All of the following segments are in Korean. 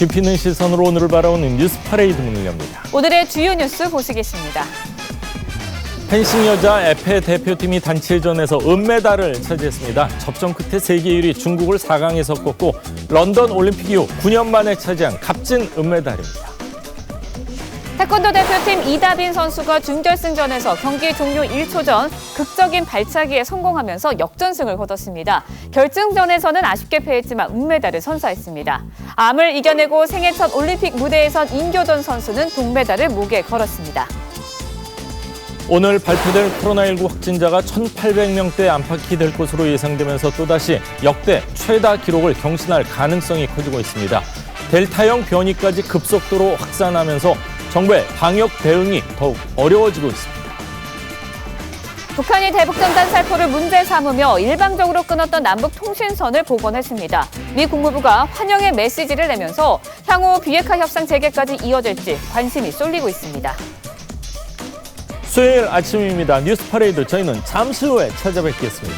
깊이 있는 시선으로 오늘을 바라보는 뉴스 파레이드 문을 엽니다. 오늘의 주요 뉴스 보시겠습니다. 펜싱 여자 에페 대표팀이 단체전에서 은메달을 차지했습니다. 접전 끝에 세계 1위 중국을 4강에서 꺾고 런던 올림픽 이후 9년 만에 차지한 값진 은메달입니다. 태권도 대표팀 이다빈 선수가 준결승전에서 경기 종료 1초 전 극적인 발차기에 성공하면서 역전승을 거뒀습니다. 결승전에서는 아쉽게 패했지만 은메달을 선사했습니다. 암을 이겨내고 생애 첫 올림픽 무대에선 임교돈 선수는 동메달을 목에 걸었습니다. 오늘 발표될 코로나19 확진자가 1,800명대 안팎이 될 것으로 예상되면서 또다시 역대 최다 기록을 경신할 가능성이 커지고 있습니다. 델타형 변이까지 급속도로 확산하면서 정부의 방역 대응이 더욱 어려워지고 있습니다. 북한이 대북전단 살포를 문제 삼으며 일방적으로 끊었던 남북 통신선을 복원했습니다. 미 국무부가 환영의 메시지를 내면서 향후 비핵화 협상 재개까지 이어질지 관심이 쏠리고 있습니다. 수요일 아침입니다. 뉴스 파레이드 저희는 잠시 후에 찾아뵙겠습니다.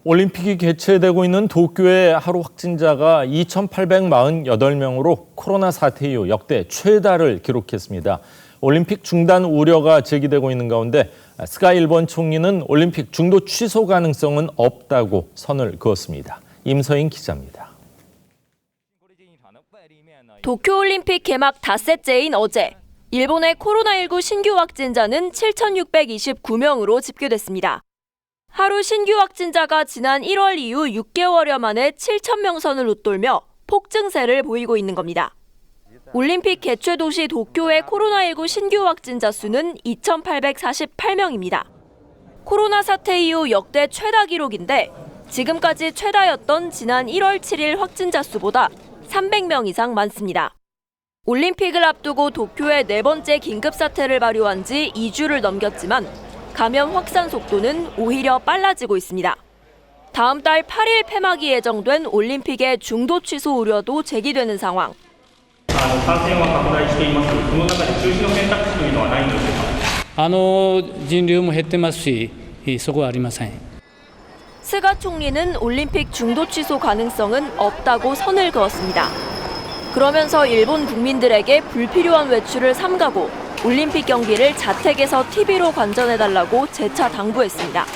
올림픽이 개최되고 있는 도쿄의 하루 확진자가 2,848명으로 코로나 사태 이후 역대 최다를 기록했습니다. 올림픽 중단 우려가 제기되고 있는 가운데 스가 일본 총리는 올림픽 중도 취소 가능성은 없다고 선을 그었습니다. 임서인 기자입니다. 도쿄올림픽 개막 닷새째인 어제, 일본의 코로나19 신규 확진자는 7,629명으로 집계됐습니다. 하루 신규 확진자가 지난 1월 이후 6개월여 만에 7,000명 선을 웃돌며 폭증세를 보이고 있는 겁니다. 올림픽 개최 도시 도쿄의 코로나19 신규 확진자 수는 2,848명입니다. 코로나 사태 이후 역대 최다 기록인데 지금까지 최다였던 지난 1월 7일 확진자 수보다 300명 이상 많습니다. 올림픽을 앞두고 도쿄의 네 번째 긴급사태를 발효한 지 2주를 넘겼지만 감염 확산 속도는 오히려 빨라지고 있습니다. 다음 달 8일 폐막이 예정된 올림픽의 중도 취소 우려도 제기되는 상황. 스가 총리는 올림픽 중도 취소 가능성은 없다고 선을 그었습니다. 그러면서 일본 국민들에게 불필요한 외출을 삼가고 올림픽 경기를 자택에서 TV로 관전해달라고 재차 당부했습니다.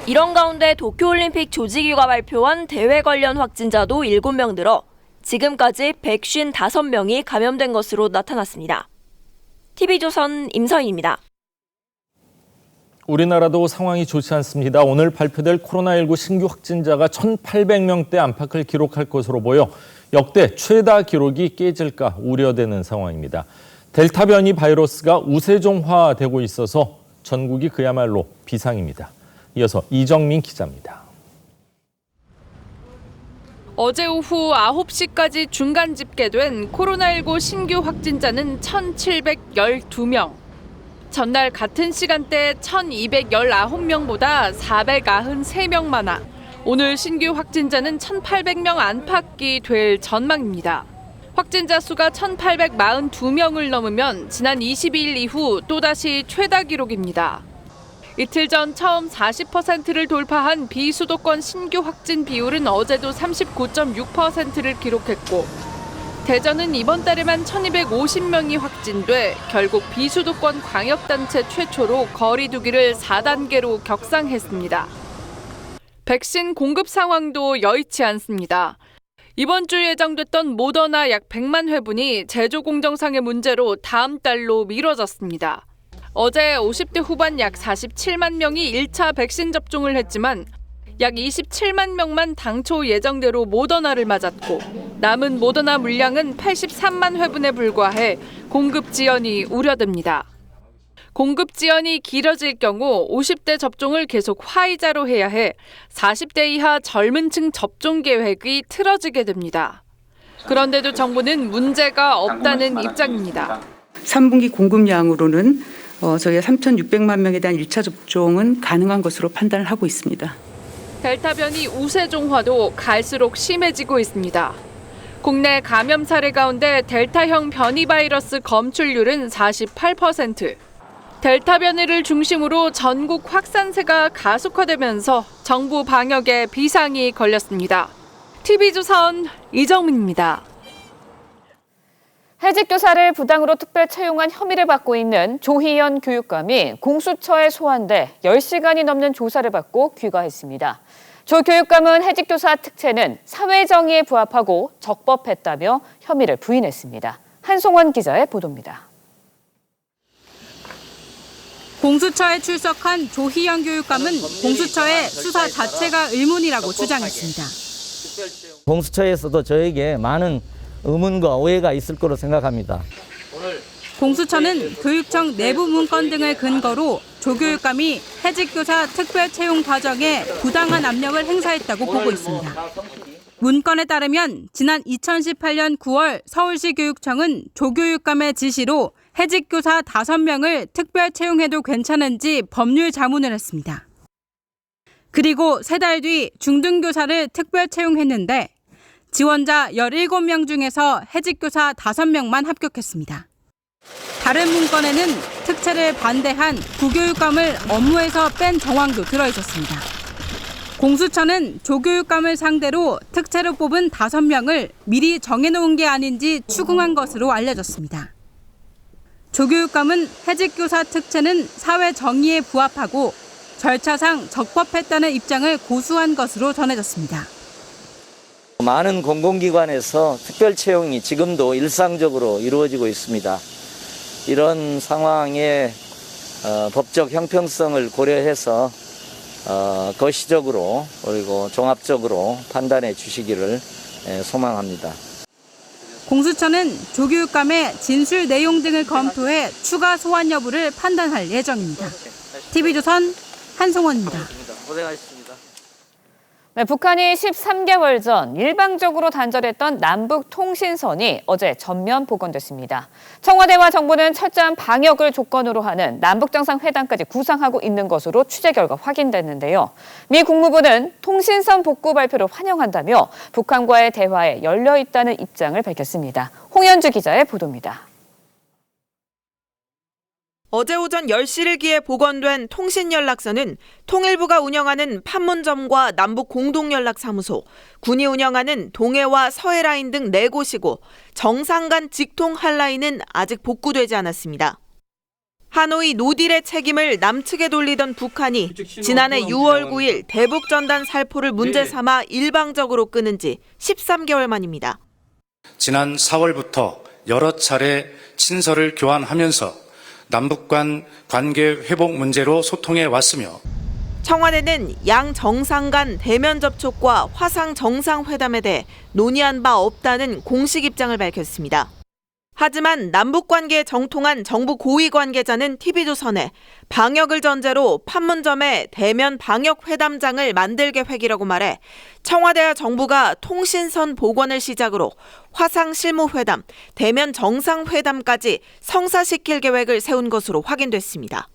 이런 가운데 도쿄올림픽 조직위가 발표한 대회 관련 확진자도 7명 늘어 지금까지 155명이 감염된 것으로 나타났습니다. TV조선 임서인입니다. 우리나라도 상황이 좋지 않습니다. 오늘 발표될 코로나19 신규 확진자가 1,800명대 안팎을 기록할 것으로 보여 역대 최다 기록이 깨질까 우려되는 상황입니다. 델타 변이 바이러스가 우세종화되고 있어서 전국이 그야말로 비상입니다. 이어서 이정민 기자입니다. 어제 오후 9시까지 중간 집계된 코로나19 신규 확진자는 1,712명. 전날 같은 시간대 1,219명보다 493명 많아 오늘 신규 확진자는 1,800명 안팎이 될 전망입니다. 확진자 수가 1,842명을 넘으면 지난 22일 이후 또다시 최다 기록입니다. 이틀 전 처음 40%를 돌파한 비수도권 신규 확진 비율은 어제도 39.6%를 기록했고 대전은 이번 달에만 1,250명이 확진돼 결국 비수도권 광역단체 최초로 거리 두기를 4단계로 격상했습니다. 백신 공급 상황도 여의치 않습니다. 이번 주 예정됐던 모더나 약 100만 회분이 제조 공정상의 문제로 다음 달로 미뤄졌습니다. 어제 50대 후반 약 47만 명이 1차 백신 접종을 했지만 약 27만 명만 당초 예정대로 모더나를 맞았고 남은 모더나 물량은 83만 회분에 불과해 공급 지연이 우려됩니다. 공급 지연이 길어질 경우 50대 접종을 계속 화이자로 해야 해 40대 이하 젊은 층 접종 계획이 틀어지게 됩니다. 그런데도 정부는 문제가 없다는 입장입니다. 3분기 공급량으로는 저희가 3,600만 명에 대한 1차 접종은 가능한 것으로 판단을 하고 있습니다. 델타 변이 우세종화도 갈수록 심해지고 있습니다. 국내 감염 사례 가운데 델타형 변이 바이러스 검출률은 48%, 델타 변이를 중심으로 전국 확산세가 가속화되면서 정부 방역에 비상이 걸렸습니다. TV조선 이정민입니다. 해직교사를 부당으로 특별 채용한 혐의를 받고 있는 조희연 교육감이 공수처에 소환돼 10시간이 넘는 조사를 받고 귀가했습니다. 조 교육감은 해직교사 특채는 사회정의에 부합하고 적법했다며 혐의를 부인했습니다. 한송원 기자의 보도입니다. 공수처에 출석한 조희연 교육감은 공수처의 수사 자체가 의문이라고 주장했습니다. 공수처에서도 저에게 많은 의문과 오해가 있을 거로 생각합니다. 공수처는 교육청 내부 문건 등을 근거로 조 교육감이 해직교사 특별 채용 과정에 부당한 압력을 행사했다고 보고 있습니다. 문건에 따르면 지난 2018년 9월 서울시 교육청은 조 교육감의 지시로 해직교사 5명을 특별 채용해도 괜찮은지 법률 자문을 했습니다. 그리고 3달 뒤 중등교사를 특별 채용했는데 지원자 17명 중에서 해직교사 5명만 합격했습니다. 다른 문건에는 특채를 반대한 부교육감을 업무에서 뺀 정황도 들어있었습니다. 공수처는 조교육감을 상대로 특채로 뽑은 5명을 미리 정해놓은 게 아닌지 추궁한 것으로 알려졌습니다. 조교육감은 해직교사 특채는 사회 정의에 부합하고 절차상 적법했다는 입장을 고수한 것으로 전해졌습니다. 많은 공공기관에서 특별 채용이 지금도 일상적으로 이루어지고 있습니다. 이런 상황에 법적 형평성을 고려해서 거시적으로 그리고 종합적으로 판단해 주시기를 소망합니다. 공수처는 조교육감의 진술 내용 등을 검토해 추가 소환 여부를 판단할 예정입니다. TV조선 한송원입니다. 고생하셨습니다. 네, 북한이 13개월 전 일방적으로 단절했던 남북 통신선이 어제 전면 복원됐습니다. 청와대와 정부는 철저한 방역을 조건으로 하는 남북정상회담까지 구상하고 있는 것으로 취재 결과 확인됐는데요. 미 국무부는 통신선 복구 발표를 환영한다며 북한과의 대화에 열려 있다는 입장을 밝혔습니다. 홍현주 기자의 보도입니다. 어제 오전 10시를 기해 복원된 통신연락선은 통일부가 운영하는 판문점과 남북 공동연락사무소, 군이 운영하는 동해와 서해라인 등 4곳이고 정상 간 직통 한라인은 아직 복구되지 않았습니다. 하노이 노딜의 책임을 남측에 돌리던 북한이 지난해 6월 9일 대북전단 살포를 문제 삼아 일방적으로 끊은 지 13개월 만입니다. 지난 4월부터 여러 차례 친서를 교환하면서 남북 간 관계 회복 문제로 소통해 왔으며 청와대는 양 정상 간 대면 접촉과 화상 정상회담에 대해 논의한 바 없다는 공식 입장을 밝혔습니다. 하지만 남북 관계에 정통한 정부 고위 관계자는 TV조선에 방역을 전제로 판문점에 대면 방역회담장을 만들 계획이라고 말해 청와대와 정부가 통신선 복원을 시작으로 화상 실무회담, 대면 정상회담까지 성사시킬 계획을 세운 것으로 확인됐습니다.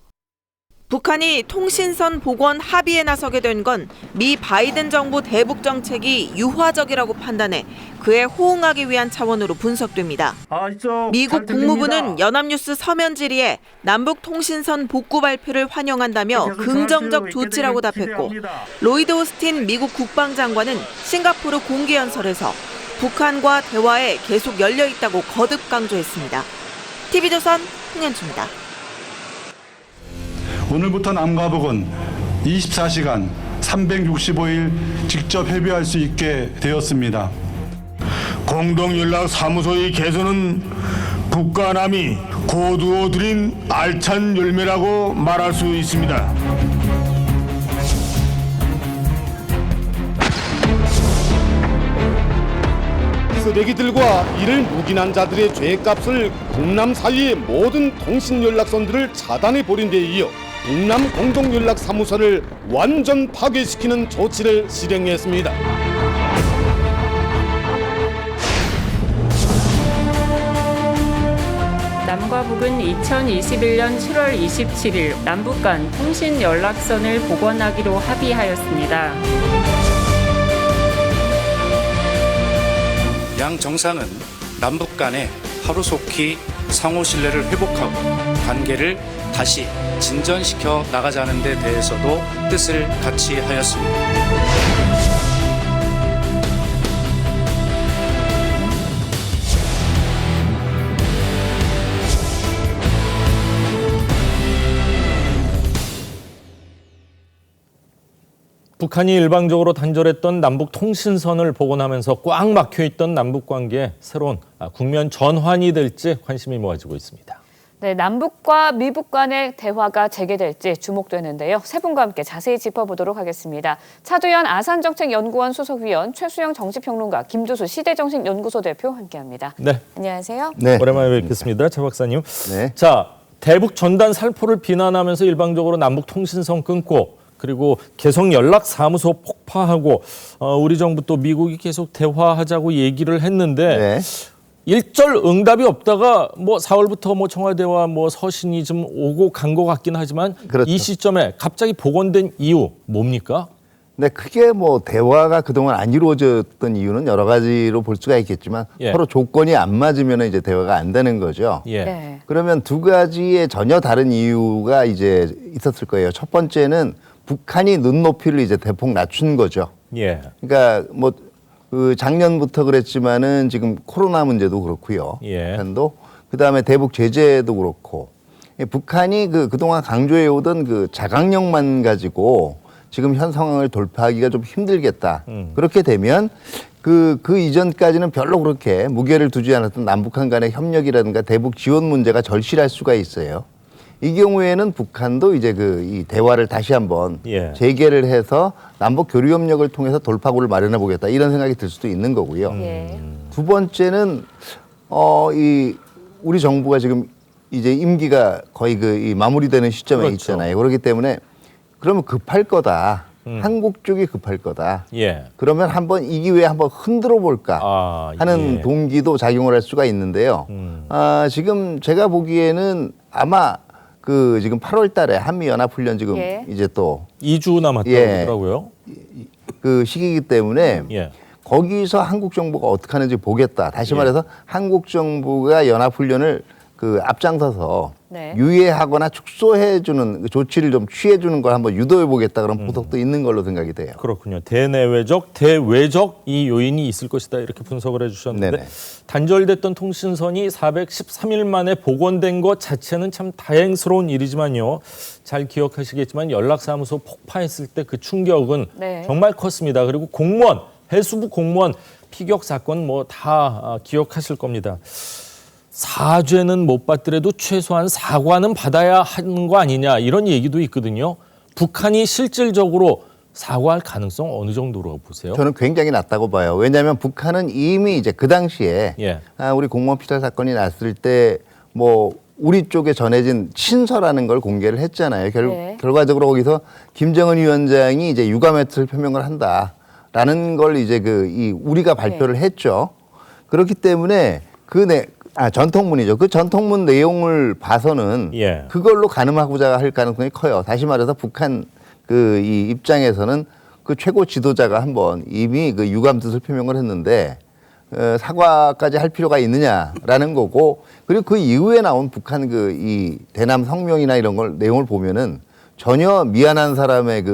북한이 통신선 복원 합의에 나서게 된 건 미 바이든 정부 대북 정책이 유화적이라고 판단해 그에 호응하기 위한 차원으로 분석됩니다. 미국 국무부는 연합뉴스 서면 질의에 남북 통신선 복구 발표를 환영한다며 긍정적 조치라고 답했고 로이드 오스틴 미국 국방장관은 싱가포르 공개연설에서 북한과 대화에 계속 열려 있다고 거듭 강조했습니다. TV조선 홍현주입니다. 오늘부터 남과 북은 24시간 365일 직접 협의할 수 있게 되었습니다. 공동연락사무소의 개선은 북과 남이 고두어 들인 알찬 열매라고 말할 수 있습니다. 쓰레기들과 이를 묵인한 자들의 죄값을 북남 사이의 모든 통신연락선들을 차단해버린 데 이어 북남 공동연락사무소를 완전 파괴시키는 조치를 실행했습니다. 남과 북은 2021년 7월 27일 남북 간 통신연락선을 복원하기로 합의하였습니다. 양 정상은 남북 간에 하루속히 상호 신뢰를 회복하고 관계를 다시 진전시켜 나가자는 데 대해서도 뜻을 같이 하였습니다. 북한이 일방적으로 단절했던 남북 통신선을 복원하면서 꽉 막혀있던 남북 관계에 새로운 국면 전환이 될지 관심이 모아지고 있습니다. 네, 남북과 미북 간의 대화가 재개될지 주목되는데요. 세 분과 함께 자세히 짚어보도록 하겠습니다. 차두현 아산정책연구원 소속위원, 최수영 정치평론가, 김두수 시대정신연구소 대표 함께합니다. 네, 안녕하세요. 네, 오랜만에 뵙겠습니다. 최 박사님. 네. 자, 대북 전단 살포를 비난하면서 일방적으로 남북 통신선 끊고 그리고 개성 연락사무소 폭파하고 우리 정부 또 미국이 계속 대화하자고 얘기를 했는데 네. 일절 응답이 없다가 뭐 4월부터 뭐 청와대와 뭐 서신이 좀 오고 간 것 같긴 하지만 그렇죠. 이 시점에 갑자기 복원된 이유 뭡니까? 네, 크게 뭐 대화가 그동안 안 이루어졌던 이유는 여러 가지로 볼 수가 있겠지만 예. 서로 조건이 안 맞으면 이제 대화가 안 되는 거죠. 예. 네. 그러면 두 가지의 전혀 다른 이유가 이제 있었을 거예요. 첫 번째는 북한이 눈높이를 이제 대폭 낮춘 거죠. 예. 그러니까 뭐 그 작년부터 그랬지만은 지금 코로나 문제도 그렇고요. 예. 북한도 그다음에 대북 제재도 그렇고 북한이 그동안 강조해 오던 그 자강력만 가지고 지금 현 상황을 돌파하기가 좀 힘들겠다. 그렇게 되면 그 이전까지는 별로 그렇게 무게를 두지 않았던 남북한 간의 협력이라든가 대북 지원 문제가 절실할 수가 있어요. 이 경우에는 북한도 이제 이 대화를 다시 한번 예. 재개를 해서 남북 교류 협력을 통해서 돌파구를 마련해 보겠다 이런 생각이 들 수도 있는 거고요. 예. 두 번째는 우리 정부가 지금 이제 임기가 거의 이 마무리되는 시점에 그렇죠. 있잖아요. 그렇기 때문에 그러면 급할 거다. 한국 쪽이 급할 거다. 예. 그러면 한번 이 기회에 한번 흔들어 볼까 하는 예. 동기도 작용을 할 수가 있는데요. 지금 제가 보기에는 아마 지금 8월 달에 한미연합훈련 지금 예. 이제 또 2주 남았다고 예. 하더라고요. 그 시기이기 때문에 예. 거기서 한국 정부가 어떻게 하는지 보겠다. 다시 예. 말해서 한국 정부가 연합훈련을 앞장서서 네. 유예하거나 축소해주는 조치를 좀 취해주는 걸 한번 유도해보겠다 그런 분석도 있는 걸로 생각이 돼요. 그렇군요. 대내외적, 대외적 이 요인이 있을 것이다 이렇게 분석을 해주셨는데 네네. 단절됐던 통신선이 413일 만에 복원된 것 자체는 참 다행스러운 일이지만요. 잘 기억하시겠지만 연락사무소 폭파했을 때 그 충격은 네. 정말 컸습니다. 그리고 공무원, 해수부 공무원 피격 사건 뭐 다 기억하실 겁니다. 사죄는 못 받더라도 최소한 사과는 받아야 하는 거 아니냐 이런 얘기도 있거든요. 북한이 실질적으로 사과할 가능성 어느 정도로 보세요? 저는 굉장히 낮다고 봐요. 왜냐하면 북한은 이미 이제 그 당시에 예. 우리 공무원 피살 사건이 났을 때 뭐 우리 쪽에 전해진 친서라는 걸 공개를 했잖아요. 네. 결과적으로 거기서 김정은 위원장이 이제 유감의 뜻을 표명을 한다라는 걸 이제 우리가 발표를 했죠. 그렇기 때문에 전통문이죠. 그 전통문 내용을 봐서는 예. 그걸로 가늠하고자 할 가능성이 커요. 다시 말해서 북한 이 입장에서는 그 최고 지도자가 한번 이미 그 유감 뜻을 표명을 했는데 사과까지 할 필요가 있느냐라는 거고, 그리고 그 이후에 나온 북한 이 대남 성명이나 이런 걸 내용을 보면은 전혀 미안한 사람의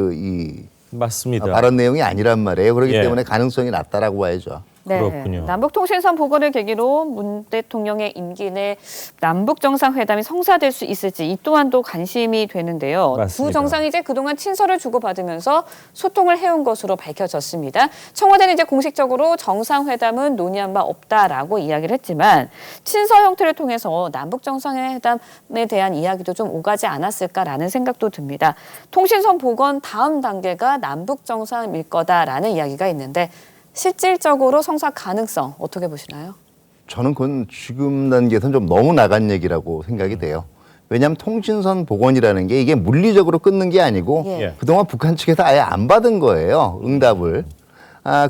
맞습니다. 발언 내용이 아니란 말이에요. 그렇기 예. 때문에 가능성이 낮다라고 봐야죠. 네. 그렇군요. 남북통신선 복원을 계기로 문 대통령의 임기 내 남북정상회담이 성사될 수 있을지 이 또한도 관심이 되는데요. 맞습니다. 두 정상이 이제 그동안 친서를 주고받으면서 소통을 해온 것으로 밝혀졌습니다. 청와대는 이제 공식적으로 정상회담은 논의한 바 없다라고 이야기를 했지만 친서 형태를 통해서 남북정상회담에 대한 이야기도 좀 오가지 않았을까라는 생각도 듭니다. 통신선 복원 다음 단계가 남북정상일 거다라는 이야기가 있는데 실질적으로 성사 가능성 어떻게 보시나요? 저는 그건 지금 단계에서는 좀 너무 나간 얘기라고 생각이 돼요. 왜냐하면 통신선 복원이라는 게 이게 물리적으로 끊는 게 아니고 예. 그동안 북한 측에서 아예 안 받은 거예요. 응답을.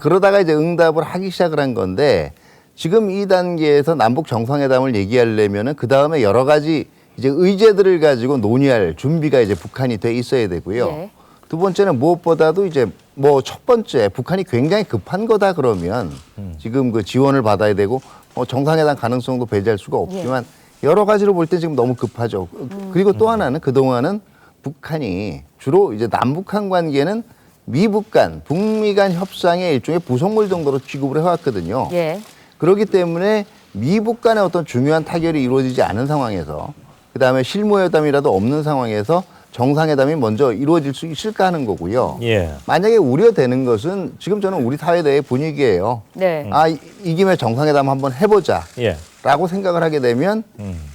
그러다가 이제 응답을 하기 시작을 한 건데 지금 이 단계에서 남북 정상회담을 얘기하려면은 그 다음에 여러 가지 이제 의제들을 가지고 논의할 준비가 이제 북한이 돼 있어야 되고요. 예. 두 번째는 무엇보다도 이제 뭐 첫 번째 북한이 굉장히 급한 거다 그러면 지금 그 지원을 받아야 되고 정상회담 가능성도 배제할 수가 없지만 여러 가지로 볼 때 지금 너무 급하죠. 그리고 또 하나는 그동안은 북한이 주로 이제 남북한 관계는 미북 간, 북미 간 협상의 일종의 부속물 정도로 취급을 해왔거든요. 예. 그렇기 때문에 미북 간의 어떤 중요한 타결이 이루어지지 않은 상황에서 그다음에 실무회담이라도 없는 상황에서 정상회담이 먼저 이루어질 수 있을까 하는 거고요. 예. 만약에 우려되는 것은 지금 저는 우리 사회 내의 분위기예요. 네. 아, 이 김에 정상회담 한번 해보자. 예. 라고 생각을 하게 되면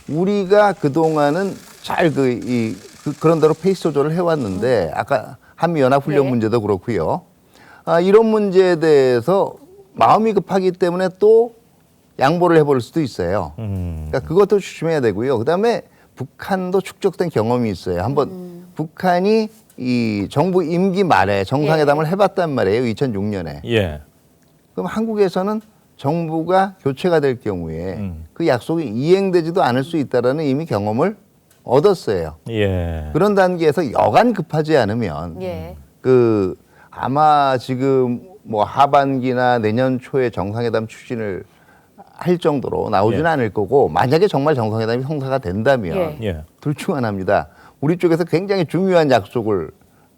우리가 그동안은 잘 그런 대로 페이스 조절을 해왔는데 아까 한미연합훈련 예. 문제도 그렇고요. 아, 이런 문제에 대해서 마음이 급하기 때문에 또 양보를 해볼 수도 있어요. 그러니까 그것도 조심해야 되고요. 그다음에 북한도 축적된 경험이 있어요. 한번 북한이 이 정부 임기 말에 정상회담을 해봤단 말이에요. 2006년에. 예. 그럼 한국에서는 정부가 교체가 될 경우에 그 약속이 이행되지도 않을 수 있다라는 이미 경험을 얻었어요. 예. 그런 단계에서 여간 급하지 않으면 예. 아마 지금 뭐 하반기나 내년 초에 정상회담 추진을 할 정도로 나오지는 예. 않을 거고 만약에 정말 정상회담이 성사가 된다면 예. 둘 중 하나입니다. 우리 쪽에서 굉장히 중요한 약속을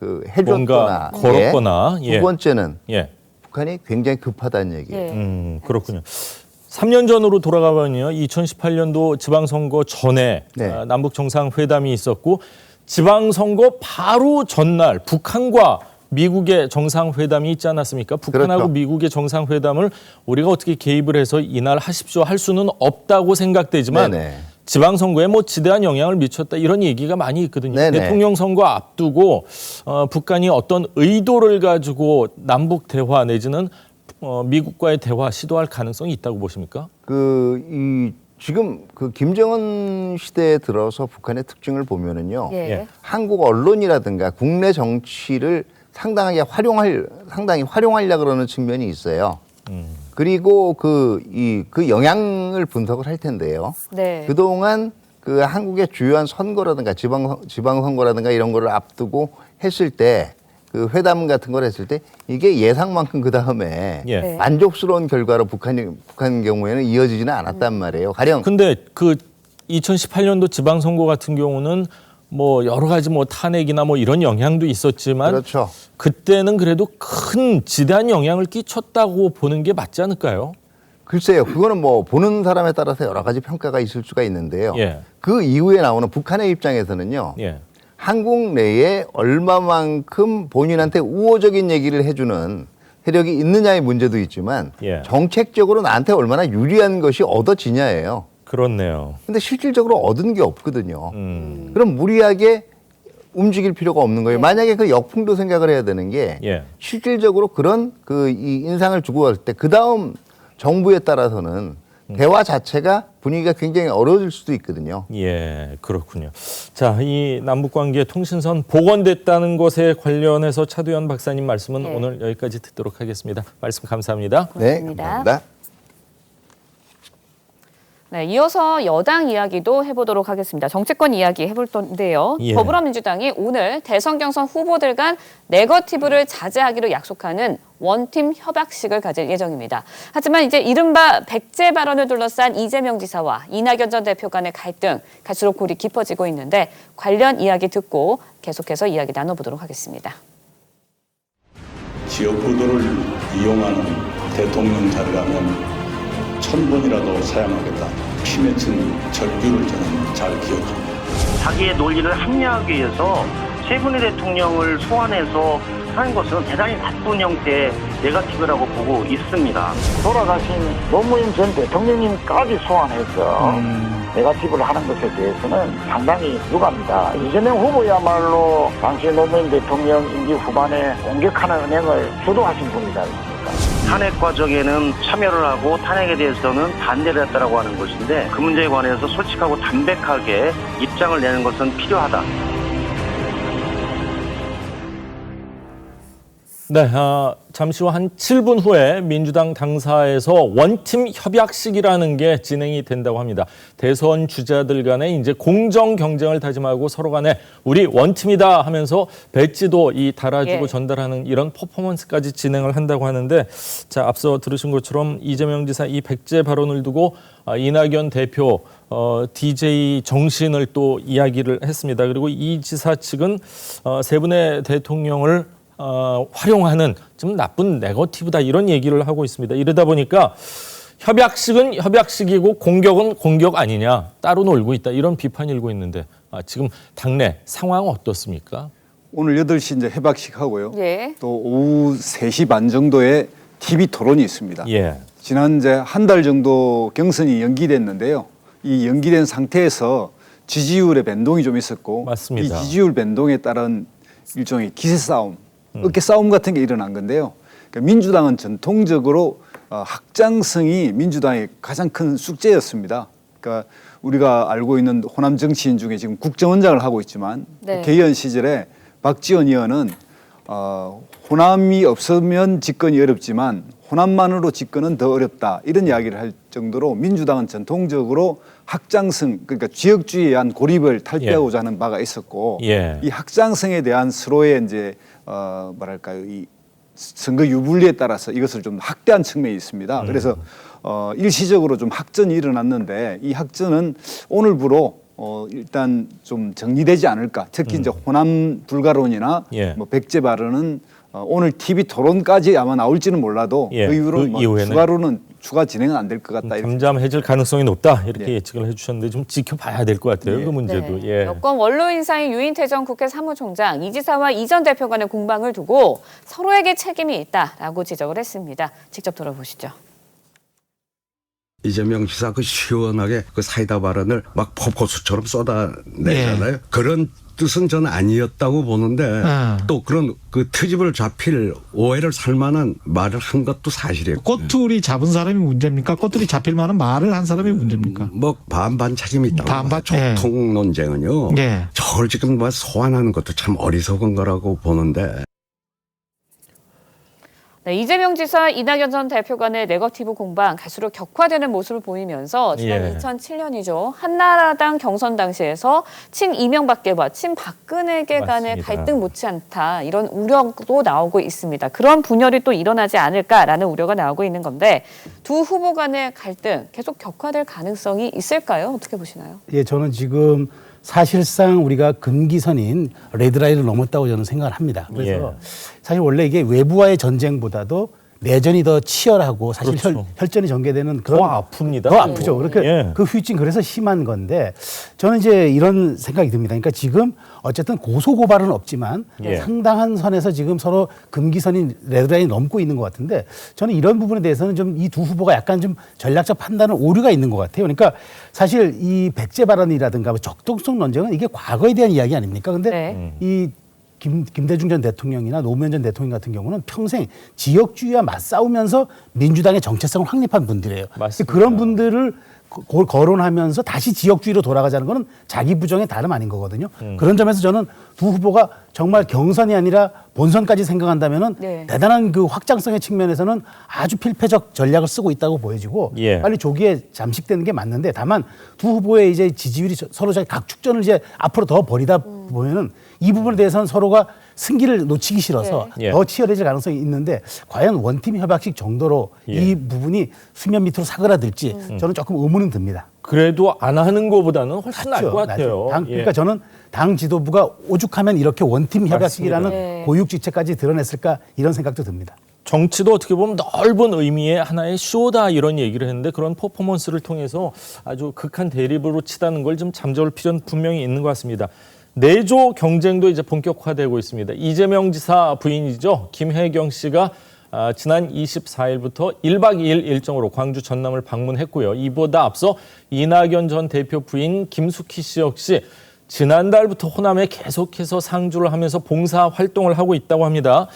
해줬거나 뭔가 걸었거나. 두 번째는 예. 북한이 굉장히 급하다는 얘기예요. 예. 그렇군요. 3년 전으로 돌아가면요. 2018년도 지방선거 전에 네. 남북 정상회담이 있었고 지방선거 바로 전날 북한과 미국의 정상회담이 있지 않았습니까? 북한하고 그렇죠. 미국의 정상회담을 우리가 어떻게 개입을 해서 이날 하십시오 할 수는 없다고 생각되지만 네네. 지방선거에 뭐 지대한 영향을 미쳤다 이런 얘기가 많이 있거든요. 네네. 대통령 선거 앞두고 북한이 어떤 의도를 가지고 남북 대화 내지는 미국과의 대화 시도할 가능성이 있다고 보십니까? 지금 김정은 시대에 들어서 북한의 특징을 보면은요. 예. 한국 언론이라든가 국내 정치를 상당히 활용하려고 그러는 측면이 있어요. 그리고 그 영향을 분석을 할 텐데요. 네. 그동안 한국의 주요한 선거라든가 지방선거라든가 이런 거를 앞두고 했을 때 그 회담 같은 걸 했을 때 이게 예상만큼 그 다음에 예. 만족스러운 결과로 북한 경우에는 이어지지는 않았단 말이에요. 가령 근데 2018년도 지방선거 같은 경우는 뭐 여러 가지 뭐 탄핵이나 뭐 이런 영향도 있었지만 그렇죠. 그때는 그래도 큰 지대한 영향을 끼쳤다고 보는 게 맞지 않을까요? 글쎄요. 그거는 뭐 보는 사람에 따라서 여러 가지 평가가 있을 수가 있는데요. 예. 그 이후에 나오는 북한의 입장에서는요. 예. 한국 내에 얼마만큼 본인한테 우호적인 얘기를 해주는 세력이 있느냐의 문제도 있지만 예. 정책적으로 나한테 얼마나 유리한 것이 얻어지냐예요. 그렇네요. 근데 실질적으로 얻은 게 없거든요. 그럼 무리하게 움직일 필요가 없는 거예요. 만약에 그 역풍도 생각을 해야 되는 게 예. 실질적으로 그런 이 인상을 주고 갈 때 그 다음 정부에 따라서는 대화 자체가 분위기가 굉장히 어려워질 수도 있거든요. 예, 그렇군요. 자, 이 남북관계 통신선 복원됐다는 것에 관련해서 차두현 박사님 말씀은 네. 오늘 여기까지 듣도록 하겠습니다. 말씀 감사합니다. 네, 고맙습니다. 감사합니다. 네, 이어서 여당 이야기도 해보도록 하겠습니다. 정치권 이야기 해볼 텐데요. 예. 더불어민주당이 오늘 대선 경선 후보들 간 네거티브를 자제하기로 약속하는 원팀 협약식을 가질 예정입니다. 하지만 이제 이른바 백제 발언을 둘러싼 이재명 지사와 이낙연 전 대표 간의 갈등 갈수록 골이 깊어지고 있는데 관련 이야기 듣고 계속해서 이야기 나눠보도록 하겠습니다. 지역구도를 이용하는 대통령 자리라면 1000번이라도 사용하겠다. 피 맺힌 절규를 저는 잘 기억합니다. 자기의 논리를 합리화하기 위해서 세 분의 대통령을 소환해서 하는 것은 대단히 나쁜 형태의 네거티브라고 보고 있습니다. 돌아가신 노무현 전 대통령님까지 소환해서 네거티브를 하는 것에 대해서는 상당히 유감입니다. 이재명 후보야말로 당시 노무현 대통령 임기 후반에 공격하는 은행을 주도하신 분이다. 탄핵 과정에는 참여를 하고 탄핵에 대해서는 반대를 했다라고 하는 것인데 그 문제에 관해서 솔직하고 담백하게 입장을 내는 것은 필요하다. 네, 잠시 후 한 7분 후에 민주당 당사에서 원팀 협약식이라는 게 진행이 된다고 합니다. 대선 주자들 간에 이제 공정 경쟁을 다짐하고 서로 간에 우리 원팀이다 하면서 배지도 달아주고 전달하는 이런 퍼포먼스까지 진행을 한다고 하는데, 자, 앞서 들으신 것처럼 이재명 지사 이 백제 발언을 두고 이낙연 대표 DJ 정신을 또 이야기를 했습니다. 그리고 이 지사 측은 세 분의 대통령을 활용하는 좀 나쁜 네거티브다 이런 얘기를 하고 있습니다. 이러다 보니까 협약식은 협약식이고 공격은 공격 아니냐, 따로 놀고 있다 이런 비판이 일고 있는데 지금 당내 상황은 어떻습니까? 오늘 8시 이제 협약식 하고요. 예. 또 오후 3시 반 정도에 TV 토론이 있습니다. 예. 지난 이제 한 달 정도 경선이 연기됐는데요. 이 연기된 상태에서 지지율의 변동이 좀 있었고, 맞습니다. 이 지지율 변동에 따른 일종의 기세 싸움, 어깨 싸움 같은 게 일어난 건데요. 그러니까 민주당은 전통적으로 확장성이 민주당의 가장 큰 숙제였습니다. 그러니까 우리가 알고 있는 호남 정치인 중에 지금 국정원장을 하고 있지만 개헌 시절에 박지원 의원은 호남이 없으면 집권이 어렵지만 호남만으로 집권은 더 어렵다 이런 이야기를 할 정도로 민주당은 전통적으로 확장성, 그러니까 지역주의에 의한 고립을 탈피하고자 하는 바가 있었고, 이 확장성에 대한 서로의 이제 뭐랄까요, 이 선거 유불리에 따라서 이것을 좀 확대한 측면이 있습니다. 그래서 일시적으로 좀 확전이 일어났는데 이 확전은 오늘부로 일단 좀 정리되지 않을까. 특히 이제 호남 불가론이나 뭐 백제 발언은 오늘 TV 토론까지 아마 나올지는 몰라도 그 이후로 추가로는 추가 진행은 안 될 것 같다. 잠잠해질 가능성이 높다 이렇게 예측을 해주셨는데 좀 지켜봐야 될 것 같아요. 그 문제도. 여권 원로 인사인 유인태 전 국회 사무총장, 이 지사와 이 전 대표 간의 공방을 두고 서로에게 책임이 있다라고 지적을 했습니다. 직접 들어보시죠. 이재명 지사 그 시원하게 그 사이다 발언을 막 폭포수처럼 쏟아내잖아요. 그런 뜻은 저는 아니었다고 보는데 또 그런 그 트집을 잡힐 오해를 살 만한 말을 한 것도 사실이에요. 꼬투리 잡은 사람이 문제입니까? 꼬투리 잡힐 만한 말을 한 사람이 문제입니까? 뭐 반반 책임이 있다고. 반반 소통 논쟁은요. 저걸 지금 뭐 소환하는 것도 참 어리석은 거라고 보는데. 네, 이재명 지사, 이낙연 전 대표 간의 네거티브 공방 갈수록 격화되는 모습을 보이면서 지난 2007년이죠. 한나라당 경선 당시에서 친 이명박계와 친 박근혜계 간의 갈등 못지않다 이런 우려도 나오고 있습니다. 그런 분열이 또 일어나지 않을까라는 우려가 나오고 있는 건데 두 후보 간의 갈등 계속 격화될 가능성이 있을까요? 어떻게 보시나요? 예, 저는 지금 사실상 우리가 금기선인 레드라인을 넘었다고 저는 생각을 합니다. 그래서 사실 원래 이게 외부와의 전쟁보다도 내전이 더 치열하고 사실 혈전이 전개되는 그런 더 아픕니다. 더 아프죠. 그렇게 그 후유증 그래서 심한 건데 저는 이제 이런 생각이 듭니다. 그러니까 지금 어쨌든 고소 고발은 없지만 상당한 선에서 지금 서로 금기선인 레드라인이 넘고 있는 것 같은데 저는 이런 부분에 대해서는 좀 이 두 후보가 약간 좀 전략적 판단은 오류가 있는 것 같아요. 그러니까 사실 이 백제 발언이라든가 적동성 논쟁은 이게 과거에 대한 이야기 아닙니까? 근데 이 김대중 전 대통령이나 노무현 전 대통령 같은 경우는 평생 지역주의와 맞싸우면서 민주당의 정체성을 확립한 분들이에요. 맞습니다. 그런 분들을 거론하면서 다시 지역주의로 돌아가자는 것은 자기 부정의 다름 아닌 거거든요. 그런 점에서 저는 두 후보가 정말 경선이 아니라 본선까지 생각한다면은 대단한 그 확장성의 측면에서는 아주 필패적 전략을 쓰고 있다고 보여지고 빨리 조기에 잠식되는 게 맞는데 다만 두 후보의 이제 지지율이 서로 각 축전을 이제 앞으로 더 벌이다 보면은 이 부분에 대해서는 서로가 승기를 놓치기 싫어서 더 치열해질 가능성이 있는데 과연 원팀 협약식 정도로 이 부분이 수면 밑으로 사그라들지 저는 조금 의문은 듭니다. 그래도 안 하는 것보다는 훨씬 나을 것 같아요. 그러니까 저는 당 지도부가 오죽하면 이렇게 원팀 협약식이라는 고육지책까지 드러냈을까 이런 생각도 듭니다. 정치도 어떻게 보면 넓은 의미의 하나의 쇼다 이런 얘기를 했는데 그런 퍼포먼스를 통해서 아주 극한 대립으로 치닫는 걸 좀 잠재울 필요는 분명히 있는 것 같습니다. 내조 경쟁도 이제 본격화되고 있습니다. 이재명 지사 부인이죠. 김혜경 씨가 지난 24일부터 1박 2일 일정으로 광주 전남을 방문했고요. 이보다 앞서 이낙연 전 대표 부인 김숙희 씨 역시 지난달부터 호남에 계속해서 상주를 하면서 봉사 활동을 하고 있다고 합니다.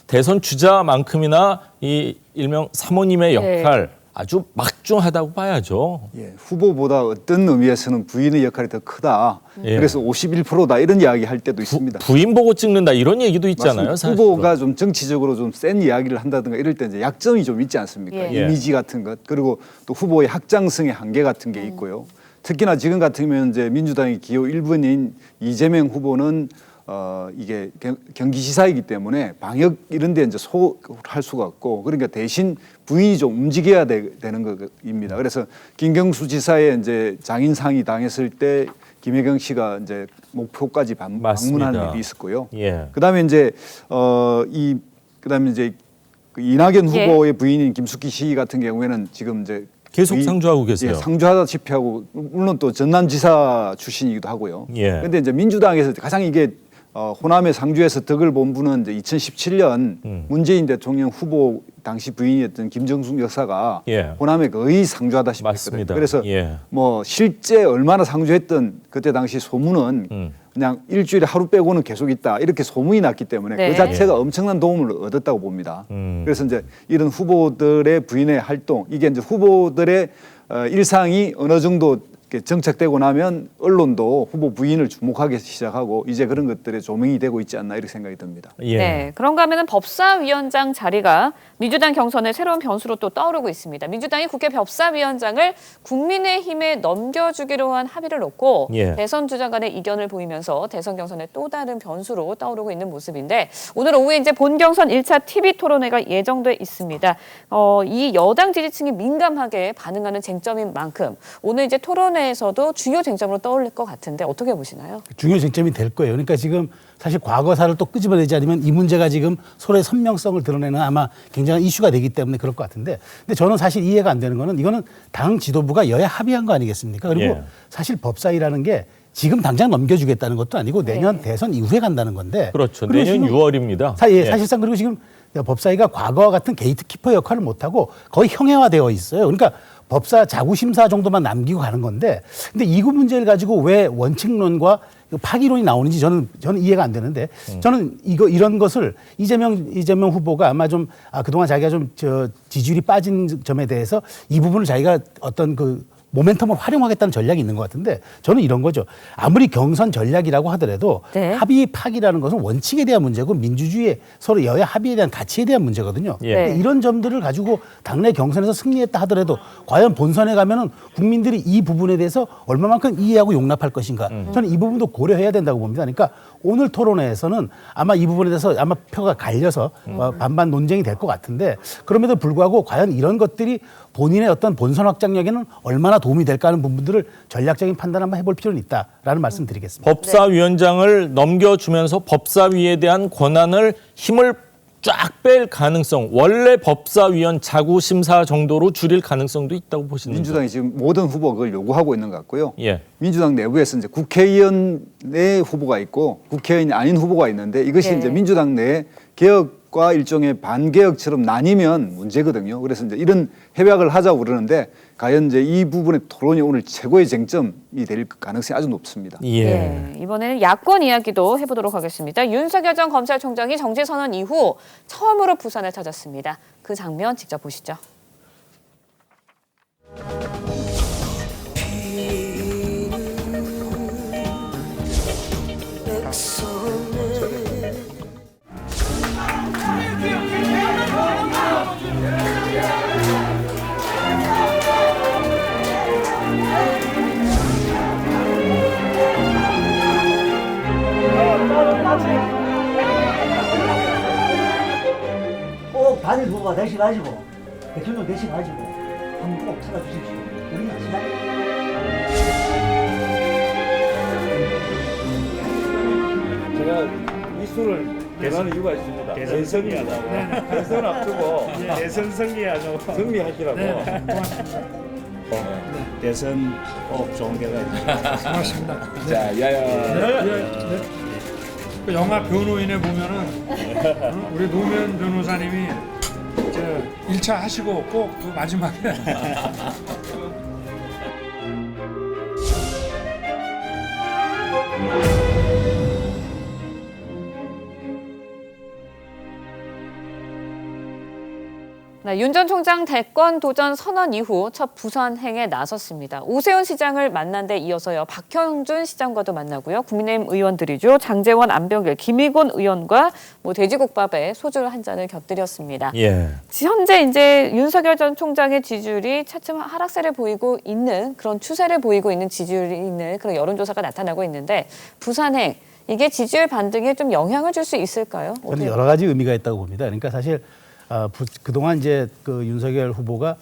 대선 주자만큼이나 이 일명 사모님의 역할 아주 막중하다고 봐야죠. 예, 후보보다 어떤 의미에서는 부인의 역할이 더 크다. 예. 그래서 51%다 이런 이야기 할 때도 있습니다. 부인 보고 찍는다 이런 얘기도 있잖아요. 사실은. 후보가 좀 정치적으로 좀 센 이야기를 한다든가 이럴 때 이제 약점이 좀 있지 않습니까? 예. 이미지 같은 것 그리고 또 후보의 확장성의 한계 같은 게 있고요. 특히나 지금 같으면 이제 민주당의 기호 1번인 이재명 후보는 이게 경기지사이기 때문에 방역 이런 데 이제 소홀할 수가 없고 그러니까 대신 부인이 좀 움직여야 되는 것입니다. 그래서 김경수 지사의 이제 장인상이 당했을 때 김혜경 씨가 이제 목포까지 방문하는 일이 있었고요. 예. 그다음에 이제 그다음에 이제 그 이낙연 예. 후보의 부인인 김숙희 씨 같은 경우에는 지금 이제 계속 상주하고 계세요. 예, 상주하다시피 하고 물론 또 전남지사 출신이기도 하고요. 예. 근데 이제 민주당에서 가장 이게 호남의 상주에서 덕을 본 분은 이제 2017년 문재인 대통령 후보 당시 부인이었던 김정숙 여사가 예. 호남에 거의 상주하다시피 맞습니다. 했거든요. 그래서 예. 뭐 실제 얼마나 상주했던 그때 당시 소문은 그냥 일주일에 하루 빼고는 계속 있다 이렇게 소문이 났기 때문에 네. 그 자체가 엄청난 도움을 얻었다고 봅니다. 그래서 이제 이런 후보들의 부인의 활동 이게 이제 후보들의 일상이 어느 정도 이렇게 정착되고 나면 언론도 후보 부인을 주목하기 시작하고 이제 그런 것들에 조명이 되고 있지 않나 이렇게 생각이 듭니다. 예. 네, 그런가 하면 법사위원장 자리가 민주당 경선의 새로운 변수로 또 떠오르고 있습니다. 민주당이 국회 법사위원장을 국민의힘에 넘겨주기로 한 합의를 놓고 예. 대선 주자 간의 이견을 보이면서 대선 경선의 또 다른 변수로 떠오르고 있는 모습인데 오늘 오후에 이제 본경선 1차 TV 토론회가 예정돼 있습니다. 이 여당 지지층이 민감하게 반응하는 쟁점인 만큼 오늘 이제 토론회에서도 주요 쟁점으로 떠올릴 것 같은데 어떻게 보시나요? 중요 쟁점이 될 거예요. 그러니까 지금 사실 과거사를 또 끄집어내지 않으면 이 문제가 지금 서로의 선명성을 드러내는 아마 굉장한 이슈가 되기 때문에 그럴 것 같은데 근데 저는 사실 이해가 안 되는 거는 이거는 당 지도부가 여야 합의한 거 아니겠습니까? 그리고 예. 사실 법사위라는 게 지금 당장 넘겨주겠다는 것도 아니고 내년 대선 이후에 간다는 건데 그렇죠. 내년 6월입니다. 사실상 그리고 지금 법사위가 과거와 같은 게이트키퍼 역할을 못하고 거의 형해화되어 있어요. 그러니까 법사 자구심사 정도만 남기고 가는 건데 근데 이구 문제를 가지고 왜 원칙론과 파기론이 나오는지 저는 이해가 안 되는데 저는 이런 것을 이재명 후보가 아마 좀 그동안 자기가 좀 지지율이 빠진 점에 대해서 이 부분을 자기가 어떤 그 모멘텀을 활용하겠다는 전략이 있는 것 같은데 저는 이런 거죠. 아무리 경선 전략이라고 하더라도 네. 합의 파기라는 것은 원칙에 대한 문제고 민주주의의 서로 여야 합의에 대한 가치에 대한 문제거든요. 네. 이런 점들을 가지고 당내 경선에서 승리했다 하더라도 과연 본선에 가면은 국민들이 이 부분에 대해서 얼마만큼 이해하고 용납할 것인가. 저는 이 부분도 고려해야 된다고 봅니다. 그러니까 오늘 토론회에서는 아마 이 부분에 대해서 아마 표가 갈려서 반반 논쟁이 될 것 같은데 그럼에도 불구하고 과연 이런 것들이 본인의 어떤 본선 확장력에는 얼마나 도움이 될까 하는 부분들을 전략적인 판단 한번 해볼 필요는 있다라는 말씀 드리겠습니다. 법사위원장을 넘겨주면서 법사위에 대한 권한을 힘을 쫙 뺄 가능성, 원래 법사위원 자구심사 정도로 줄일 가능성도 있다고 보시는 거죠? 민주당이 지금 모든 후보 그걸 요구하고 있는 것 같고요. 예. 민주당 내부에서 이제 국회의원의 후보가 있고 국회의원이 아닌 후보가 있는데 이것이 네. 이제 민주당 내 개혁과 일종의 반개혁처럼 나뉘면 문제거든요. 그래서 이제 이런 협약을 하자고 그러는데 과연 이제 이 부분의 토론이 오늘 최고의 쟁점이 될 가능성이 아주 높습니다. 예. 네, 이번에는 야권 이야기도 해보도록 하겠습니다. 윤석열 전 검찰총장이 정치선언 이후 처음으로 부산을 찾았습니다. 그 장면 직접 보시죠. 꼭 단일 후보가 되셔가지고 대통령 되셔가지고 한번 꼭 찾아주십시오. 우리 제가 미수를 계산하는 이유가 있습니다. 대선 승리하자고. 대선 앞두고 대선 승리하자고. 승리하시라고. 대선 꼭 좋은 결과 있습니다. 고맙습니다. 자, 야야. 그 영화 변호인에 보면은 우리 노무현 변호사님이 1차 하시고 꼭 그 마지막에 네, 윤 전 총장 대권 도전 선언 이후 첫 부산행에 나섰습니다. 오세훈 시장을 만난 데 이어서요. 박형준 시장과도 만나고요. 국민의힘 의원들이죠. 장제원, 안병길, 김희곤 의원과 돼지국밥에 소주를 한 잔을 곁들였습니다. 예. 현재 이제 윤석열 전 총장의 지지율이 차츰 하락세를 보이고 있는 그런 추세를 보이고 있는 지지율이 있는 그런 여론조사가 나타나고 있는데 부산행 이게 지지율 반등에 좀 영향을 줄 수 있을까요? 저는 여러 가지 의미가 있다고 봅니다. 그러니까 사실 그동안 이제 그 윤석열 후보가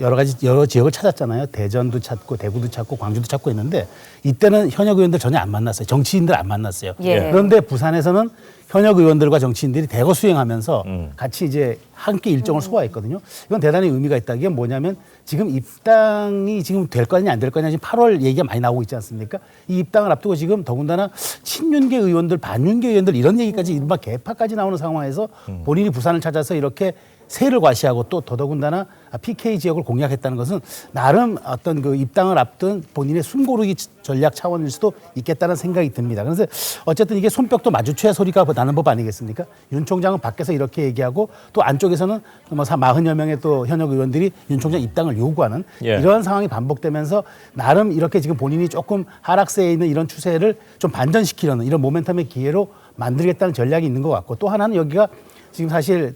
여러 지역을 찾았잖아요. 대전도 찾고 대구도 찾고 광주도 찾고 했는데 이때는 현역 의원들 전혀 안 만났어요. 정치인들 안 만났어요. 예. 그런데 부산에서는 현역 의원들과 정치인들이 대거 수행하면서 같이 이제 함께 일정을 소화했거든요. 이건 대단히 의미가 있다. 이게 뭐냐면 지금 입당이 지금 될 거냐 안 될 거냐 지금 8월 얘기가 많이 나오고 있지 않습니까? 이 입당을 앞두고 지금 더군다나 친윤계 의원들, 반윤계 의원들 이런 얘기까지 이른바 개파까지 나오는 상황에서 본인이 부산을 찾아서 이렇게 세를 과시하고 또 더더군다나 PK 지역을 공략했다는 것은 나름 어떤 그 입당을 앞둔 본인의 숨고르기 전략 차원일 수도 있겠다는 생각이 듭니다. 그래서 어쨌든 이게 손뼉도 마주쳐야 소리가 나는 법 아니겠습니까? 윤 총장은 밖에서 이렇게 얘기하고 또 안쪽에서는 뭐 40여 명의 또 현역 의원들이 윤 총장 입당을 요구하는 이러한 상황이 반복되면서 나름 이렇게 지금 본인이 조금 하락세에 있는 이런 추세를 좀 반전시키려는 이런 모멘텀의 기회로 만들겠다는 전략이 있는 것 같고 또 하나는 여기가 지금 사실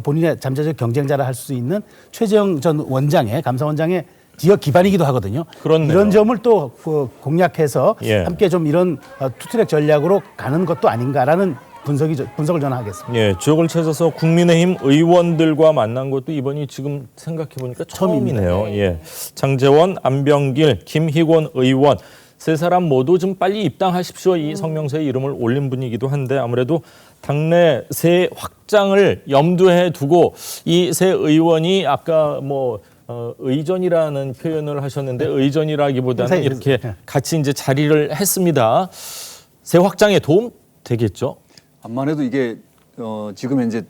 본인의 잠재적 경쟁자라 할 수 있는 최재형 전 원장의 감사원장의 지역 기반이기도 하거든요. 그렇네요. 이런 점을 또 공략해서 함께 좀 이런 투트랙 전략으로 가는 것도 아닌가라는 분석을 저는 하겠습니다. 예, 지역을 찾아서 국민의힘 의원들과 만난 것도 이번이 지금 생각해 보니까 처음이네요. 예, 장제원, 안병길, 김희곤 의원. 세 사람 모두 좀 빨리 입당하십시오. 이 성명서에 이름을 올린 분이기도 한데 아무래도 당내 새 확장을 염두에 두고 이 새 의원이 아까 의전이라는 표현을 하셨는데 의전이라기보다는 이렇게 같이 이제 자리를 했습니다. 새 확장에 도움 되겠죠? 암만 해도 이게 지금 현재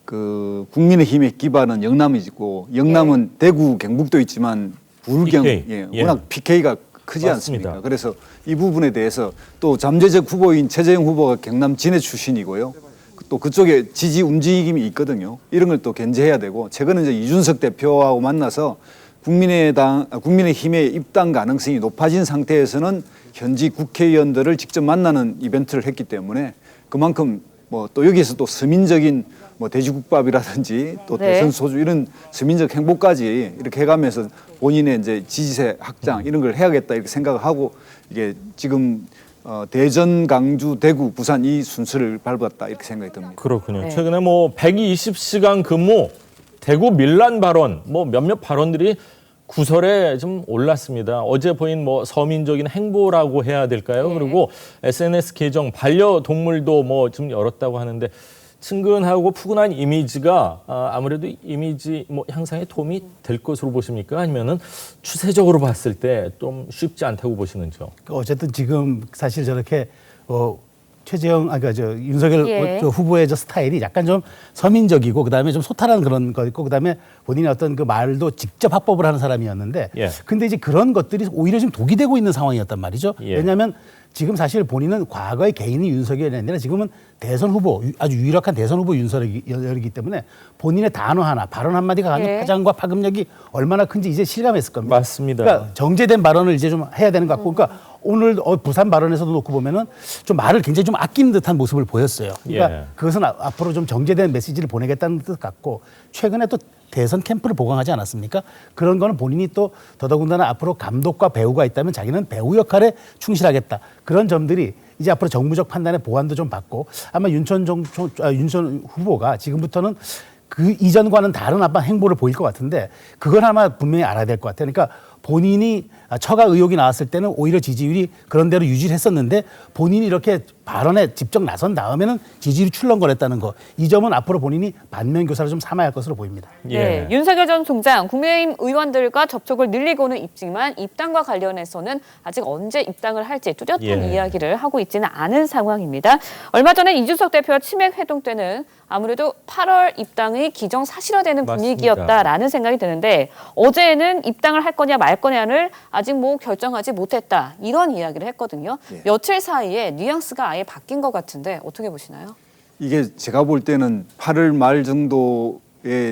그 국민의힘의 기반은 영남이고 영남은 대구, 경북도 있지만 불경 워낙 PK가 크지 맞습니다. 않습니까? 그래서 이 부분에 대해서 또 잠재적 후보인 최재형 후보가 경남 진해 출신이고요. 또 그쪽에 지지 움직임이 있거든요. 이런 걸 또 견제해야 되고 최근에 이제 이준석 대표하고 만나서 국민의힘의 입당 가능성이 높아진 상태에서는 현지 국회의원들을 직접 만나는 이벤트를 했기 때문에 그만큼 또 여기에서 또 서민적인 돼지국밥이라든지 또 대선 소주 이런 서민적 행보까지 이렇게 해가면서 본인의 이제 지지세 확장 이런 걸 해야겠다 이렇게 생각을 하고 이게 지금 대전, 강주, 대구, 부산 이 순서를 밟았다 이렇게 생각이 듭니다. 그렇군요. 최근에 120시간 근무, 대구 밀란 발언, 몇몇 발언들이 구설에 좀 올랐습니다. 어제 보인 서민적인 행보라고 해야 될까요? 그리고 SNS 계정 반려동물도 좀 열었다고 하는데 친근하고 푸근한 이미지가 아무래도 이미지 향상에 도움이 될 것으로 보십니까? 아니면은 추세적으로 봤을 때 좀 쉽지 않다고 보시는지요? 어쨌든 지금 사실 저렇게 최재형, 윤석열 후보의 스타일이 약간 좀 서민적이고 그다음에 좀 소탈한 그런 거 있고 그다음에 본인의 어떤 그 말도 직접 합법을 하는 사람이었는데 근데 이제 그런 것들이 오히려 지금 독이 되고 있는 상황이었단 말이죠. 왜냐하면 지금 사실 본인은 과거의 개인이 윤석열이 아니라 지금은 대선 후보, 아주 유력한 대선 후보 윤석열이기 때문에 본인의 단어 하나, 발언 한마디가 가진 파장과 파급력이 얼마나 큰지 이제 실감했을 겁니다. 맞습니다. 그러니까 정제된 발언을 이제 좀 해야 되는 것 같고, 그러니까 오늘 부산 발언에서도 놓고 보면은 좀 말을 굉장히 좀 아끼는 듯한 모습을 보였어요. 그러니까 그것은 앞으로 좀 정제된 메시지를 보내겠다는 뜻 같고, 최근에 또 대선 캠프를 보강하지 않았습니까? 그런 거는 본인이 또 더더군다나 앞으로 감독과 배우가 있다면 자기는 배우 역할에 충실하겠다. 그런 점들이 이제 앞으로 정무적 판단의 보완도 좀 받고 아마 윤 전 후보가 지금부터는 그 이전과는 다른 행보를 보일 것 같은데 그걸 아마 분명히 알아야 될 것 같아요. 그러니까 본인이 처가 의혹이 나왔을 때는 오히려 지지율이 그런 대로 유지를 했었는데 본인이 이렇게 발언에 직접 나선 다음에는 지지율이 출렁거렸다는 거. 이 점은 앞으로 본인이 반면교사를 좀 삼아야 할 것으로 보입니다. 네, 윤석열 전 총장 국민의힘 의원들과 접촉을 늘리고는 있지만 입당과 관련해서는 아직 언제 입당을 할지 뚜렷한 이야기를 하고 있지는 않은 상황입니다. 얼마 전에 이준석 대표와 치맥 회동 때는 아무래도 8월 입당이 기정사실화되는 분위기였다라는 생각이 드는데 어제는 입당을 할 거냐 말 거냐를 아직 결정하지 못했다 이런 이야기를 했거든요. 며칠 사이에 뉘앙스가 아예 바뀐 것 같은데 어떻게 보시나요? 이게 제가 볼 때는 8월 말 정도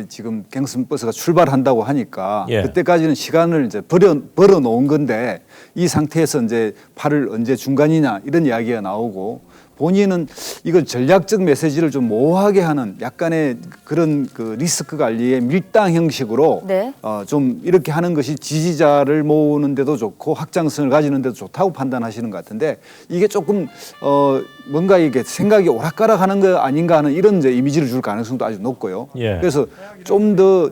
지금 갱선버스가 출발한다고 하니까 예. 그때까지는 시간을 이제 벌어 놓은 건데 이 상태에서 이제 8월 언제 중간이냐 이런 이야기가 나오고 본인은 이걸 전략적 메시지를 좀 모호하게 하는 약간의 그런 그 리스크 관리의 밀당 형식으로 네. 좀 이렇게 하는 것이 지지자를 모으는 데도 좋고 확장성을 가지는 데도 좋다고 판단하시는 것 같은데 이게 조금 뭔가 이게 생각이 오락가락하는 거 아닌가 하는 이런 이제 이미지를 줄 가능성도 아주 높고요. 예. 그래서 좀 더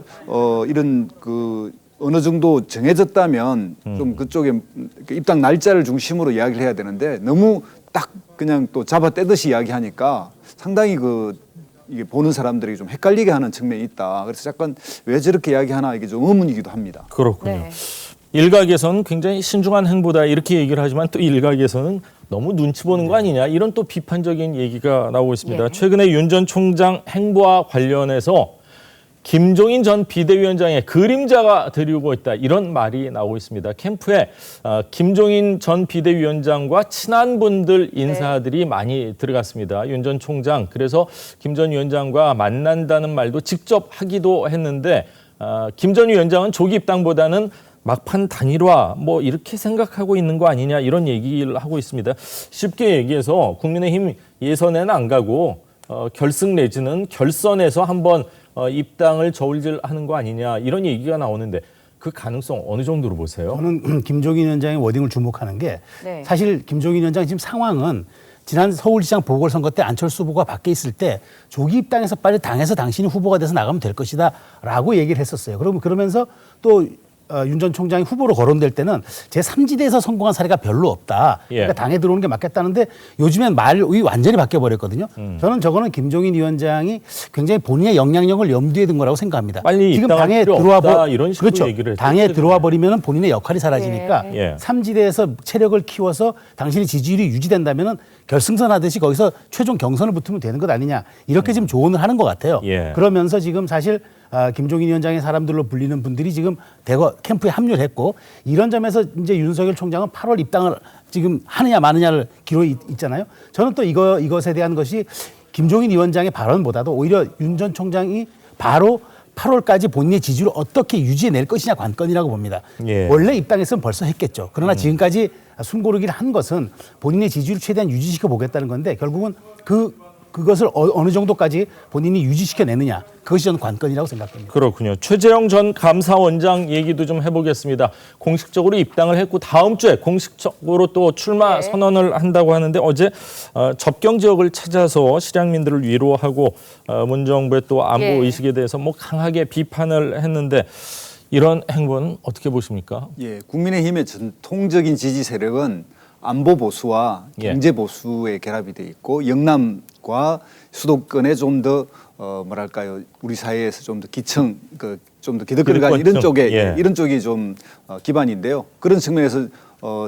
이런 그 어느 정도 정해졌다면 좀 그쪽에 입당 날짜를 중심으로 이야기를 해야 되는데 너무 딱 그냥 또 잡아떼듯이 이야기하니까 상당히 이게 보는 사람들이 좀 헷갈리게 하는 측면이 있다. 그래서 약간 왜 저렇게 이야기하나 이게 좀 의문이기도 합니다. 그렇군요. 네. 일각에서는 굉장히 신중한 행보다 이렇게 얘기를 하지만 또 일각에서는 너무 눈치 보는 거 아니냐 이런 또 비판적인 얘기가 나오고 있습니다. 예. 최근에 윤 전 총장 행보와 관련해서 김종인 전 비대위원장의 그림자가 드리우고 있다 이런 말이 나오고 있습니다. 캠프에 김종인 전 비대위원장과 친한 분들 인사들이 많이 들어갔습니다. 윤 전 총장 그래서 김 전 위원장과 만난다는 말도 직접 하기도 했는데 김 전 위원장은 조기 입당보다는 막판 단일화 뭐 이렇게 생각하고 있는 거 아니냐 이런 얘기를 하고 있습니다. 쉽게 얘기해서 국민의힘 예선에는 안 가고 결승 내지는 결선에서 한번 입당을 저울질하는 거 아니냐 이런 얘기가 나오는데 그 가능성 어느 정도로 보세요? 저는 김종인 위원장의 워딩을 주목하는 게 네. 사실 김종인 위원장 지금 상황은 지난 서울시장 보궐선거 때 안철수 후보가 밖에 있을 때 조기 입당해서 빨리 당에서 당신이 후보가 돼서 나가면 될 것이다 라고 얘기를 했었어요. 그러면서 또 윤 전 총장이 후보로 거론될 때는 제3지대에서 성공한 사례가 별로 없다. 예. 그러니까 당에 들어오는 게 맞겠다는데 요즘엔 말이 완전히 바뀌어버렸거든요. 저는 저거는 김종인 위원장이 굉장히 본인의 영향력을 염두에 둔 거라고 생각합니다. 빨리 지금 입당할 당에 필요 들어와 없다, 이런 식으로 그렇죠. 얘기를 했죠. 당에 들어와 버리면 본인의 역할이 사라지니까 예. 3지대에서 체력을 키워서 당신의 지지율이 유지된다면 결승선 하듯이 거기서 최종 경선을 붙으면 되는 것 아니냐 이렇게 지금 조언을 하는 것 같아요. 예. 그러면서 지금 사실 김종인 위원장의 사람들로 불리는 분들이 지금 대거 캠프에 합류를 했고 이런 점에서 이제 윤석열 총장은 8월 입당을 지금 하느냐 마느냐를 기로에 있잖아요. 저는 또 이것에 대한 것이 김종인 위원장의 발언보다도 오히려 윤 전 총장이 바로 8월까지 본인의 지지율을 어떻게 유지해낼 것이냐 관건이라고 봅니다. 예. 원래 입당했으면 벌써 했겠죠. 그러나 지금까지 숨고르기를 한 것은 본인의 지지율을 최대한 유지시켜 보겠다는 건데 결국은 그것을 어느 정도까지 본인이 유지시켜내느냐 그것이 저는 관건이라고 생각합니다. 그렇군요. 최재형 전 감사원장 얘기도 좀 해보겠습니다. 공식적으로 입당을 했고 다음 주에 공식적으로 또 출마 선언을 한다고 하는데 어제 접경 지역을 찾아서 실향민들을 위로하고 문정부의 또 안보 의식에 대해서 뭐 강하게 비판을 했는데 이런 행보는 어떻게 보십니까? 예, 국민의힘의 전통적인 지지 세력은 안보 보수와 경제 보수의 결합이 돼 있고 영남과 수도권에 좀 더 뭐랄까요 우리 사회에서 좀 더 기층 좀 더 기득권을 이런 쪽에 이런 쪽이 좀 기반인데요. 그런 측면에서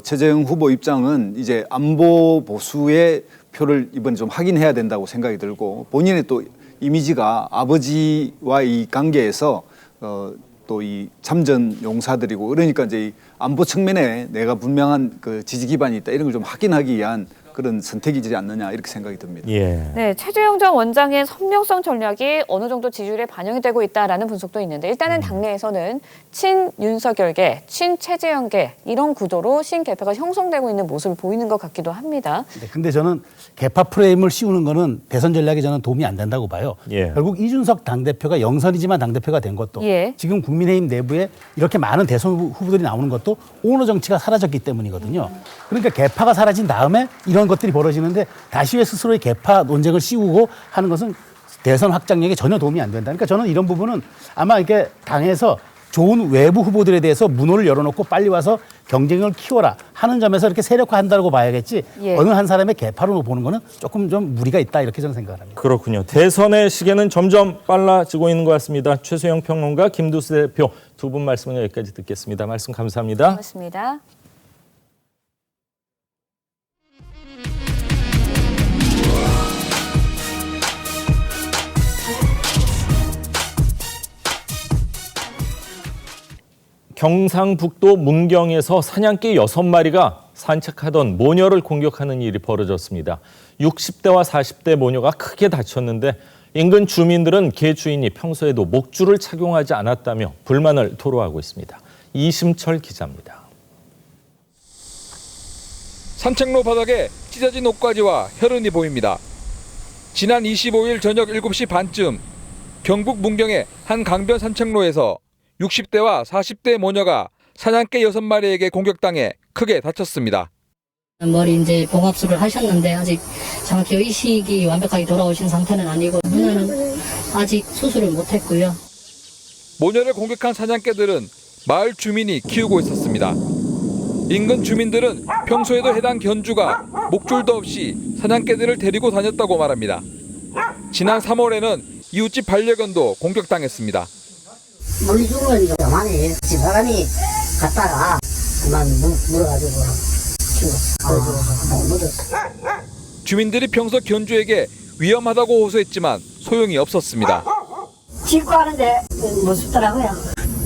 최재형 후보 입장은 이제 안보 보수의 표를 이번에 좀 확인해야 된다고 생각이 들고 본인의 또 이미지가 아버지와 이 관계에서 또 이 참전 용사들이고 그러니까 이제 이 안보 측면에 내가 분명한 그 지지 기반이 있다 이런 걸 좀 확인하기 위한 그런 선택이지 않느냐 이렇게 생각이 듭니다. 네, 최재형 전 원장의 선명성 전략이 어느 정도 지지율에 반영이 되고 있다라는 분석도 있는데 일단은 당내에서는 친윤석열계, 친최재형계 이런 구도로 신개파가 형성되고 있는 모습을 보이는 것 같기도 합니다. 네, 근데 저는 개파 프레임을 씌우는 거는 대선 전략에 저는 도움이 안 된다고 봐요. 결국 이준석 당대표가 영선이지만 당대표가 된 것도 지금 국민의힘 내부에 이렇게 많은 대선 후보들이 나오는 것도 오너 정치가 사라졌기 때문이거든요. 그러니까 개파가 사라진 다음에 이런 것들이 벌어지는데 다시 왜 스스로의 개파 논쟁을 씌우고 하는 것은 대선 확장력에 전혀 도움이 안 된다. 그러니까 저는 이런 부분은 아마 이렇게 당에서 좋은 외부 후보들에 대해서 문호를 열어놓고 빨리 와서 경쟁을 키워라 하는 점에서 이렇게 세력화한다고 봐야겠지 어느 한 사람의 개파로 보는 거는 조금 좀 무리가 있다 이렇게 저는 생각합니다. 그렇군요. 대선의 시계는 점점 빨라지고 있는 것 같습니다. 최수영 평론가, 김두수 대표 두 분 말씀은 여기까지 듣겠습니다. 말씀 감사합니다. 고맙습니다. 경상북도 문경에서 사냥개 6마리가 산책하던 모녀를 공격하는 일이 벌어졌습니다. 60대와 40대 모녀가 크게 다쳤는데 인근 주민들은 개 주인이 평소에도 목줄을 착용하지 않았다며 불만을 토로하고 있습니다. 이심철 기자입니다. 산책로 바닥에 찢어진 옷가지와 혈흔이 보입니다. 지난 25일 저녁 7시 반쯤 경북 문경의 한 강변 산책로에서 60대와 40대 모녀가 사냥개 6마리에게 공격당해 크게 다쳤습니다. 머리 이제 봉합술을 하셨는데 아직 정확히 의식이 완벽하게 돌아오신 상태는 아니고 누나는 아직 수술을 못했고요. 모녀를 공격한 사냥개들은 마을 주민이 키우고 있었습니다. 인근 주민들은 평소에도 해당 견주가 목줄도 없이 사냥개들을 데리고 다녔다고 말합니다. 지난 3월에는 이웃집 반려견도 공격당했습니다. 멀리 죽으면 많이 집사람이 갔다가 그만 물어가지고 주민들이 평소 견주에게 위험하다고 호소했지만 소용이 없었습니다. 짚고 하는데 무섭더라고요.